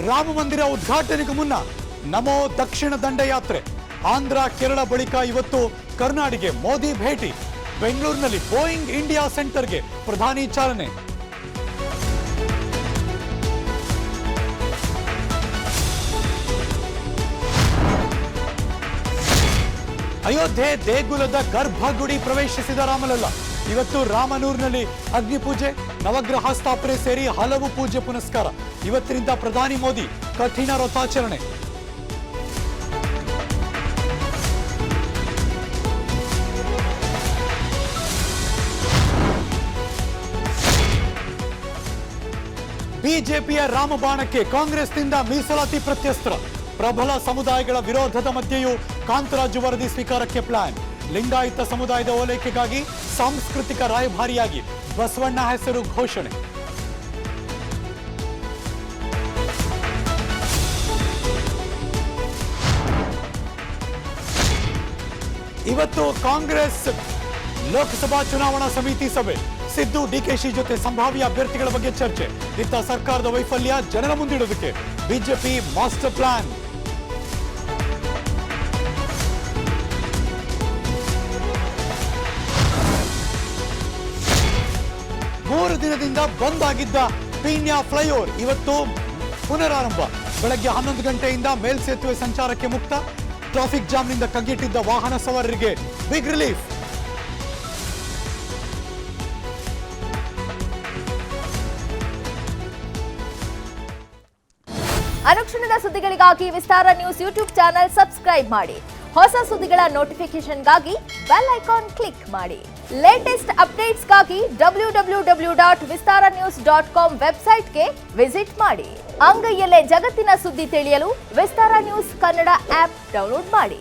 ರಾಮ ಮಂದಿರ ಉದ್ಘಾಟನೆಗೂ ಮುನ್ನ ನಮೋ ದಕ್ಷಿಣ ದಂಡಯಾತ್ರೆ. ಆಂಧ್ರ ಕೇರಳ ಬಳಿಕ ಇವತ್ತು ಕರ್ನಾಟಕಕ್ಕೆ ಮೋದಿ ಭೇಟಿ. ಬೆಂಗಳೂರಿನಲ್ಲಿ ಬೋಯಿಂಗ್ ಇಂಡಿಯಾ ಸೆಂಟರ್ಗೆ ಪ್ರಧಾನಿ ಚಾಲನೆ. ಅಯೋಧ್ಯೆ ದೇಗುಲದ ಗರ್ಭಗುಡಿ ಪ್ರವೇಶಿಸಿದ ರಾಮಲಲ್ಲ. ಇವತ್ತು ರಾಮನೂರಿನಲ್ಲಿ ಅಗ್ನಿ ಪೂಜೆ, ನವಗ್ರಹ ಸ್ಥಾಪನೆ ಸೇರಿ ಹಲವು ಪೂಜೆ ಪುನಸ್ಕಾರ. ಇವತ್ತಿನಿಂದ ಪ್ರಧಾನಿ ಮೋದಿ ಕಠಿಣ ವ್ರತಾಚರಣೆ. ಬಿಜೆಪಿಯ ರಾಮಬಾಣಕ್ಕೆ ಕಾಂಗ್ರೆಸ್ನಿಂದ ಮೀಸಲಾತಿ ಪ್ರತ್ಯಸ್ತ್ರ. ಪ್ರಬಲ ಸಮುದಾಯಗಳ ವಿರೋಧದ ಮಧ್ಯೆಯೂ ಕಾಂತರಾಜು ವರದಿ ಸ್ವೀಕಾರಕ್ಕೆ ಪ್ಲಾನ್. ಲಿಂಗಾಯತ ಸಮುದಾಯದ ಓಲೈಕೆಗಾಗಿ ಸಾಂಸ್ಕೃತಿಕ ರಾಯಭಾರಿಯಾಗಿ ಬಸವಣ್ಣ ಹೆಸರು ಘೋಷಣೆ. ಇವತ್ತು ಕಾಂಗ್ರೆಸ್ ಲೋಕಸಭಾ ಚುನಾವಣಾ ಸಮಿತಿ ಸಭೆ. ಸಿದ್ದು ಡಿಕೆಶಿ ಜೊತೆ ಸಂಭಾವ್ಯ ಅಭ್ಯರ್ಥಿಗಳ ಬಗ್ಗೆ ಚರ್ಚೆ. ಇತ್ತ ಸರ್ಕಾರದ ವೈಫಲ್ಯ ಜನರ ಮುಂದಿಡೋದಕ್ಕೆ ಬಿಜೆಪಿ ಮಾಸ್ಟರ್ ಪ್ಲಾನ್. ಮೂರು ದಿನದಿಂದ ಬಂದ್ ಆಗಿದ್ದ ಪೀಣ್ಯ ಫ್ಲೈಓವರ್ ಇವತ್ತು ಪುನರಾರಂಭ. ಬೆಳಗ್ಗೆ 11 ಗಂಟೆಯಿಂದ ಮೇಲ್ಸೇತುವೆ ಸಂಚಾರಕ್ಕೆ ಮುಕ್ತ. ಟ್ರಾಫಿಕ್ ಜಾಮ್ನಿಂದ ಕಗ್ಗೆಟ್ಟಿದ್ದ ವಾಹನ ಸವಾರರಿಗೆ ಬಿಗ್ ರಿಲೀಫ್. ಅನುಕ್ಷಣದ ಸುದ್ದಿಗಳಿಗಾಗಿ Vistara news YouTube channel subscribe ಮಾಡಿ. ಹೊಸ ಸುದ್ದಿಗಳ ನೋಟಿಫಿಕೇಶನ್ಗಾಗಿ ಬೆಲ್ ಐಕಾನ್ ಕ್ಲಿಕ್ ಮಾಡಿ. ಲೇಟೆಸ್ಟ್ ಅಪ್ಡೇಟ್ಸ್ಗಾಗಿ www.vistaranews.com ವೆಬ್ಸೈಟ್ಗೆ ವಿಸಿಟ್ ಮಾಡಿ. ಅಂಗೈಯಲ್ಲೇ ಜಗತ್ತಿನ ಸುದ್ದಿ ತಿಳಿಯಲು Vistara news Kannada app download ಮಾಡಿ.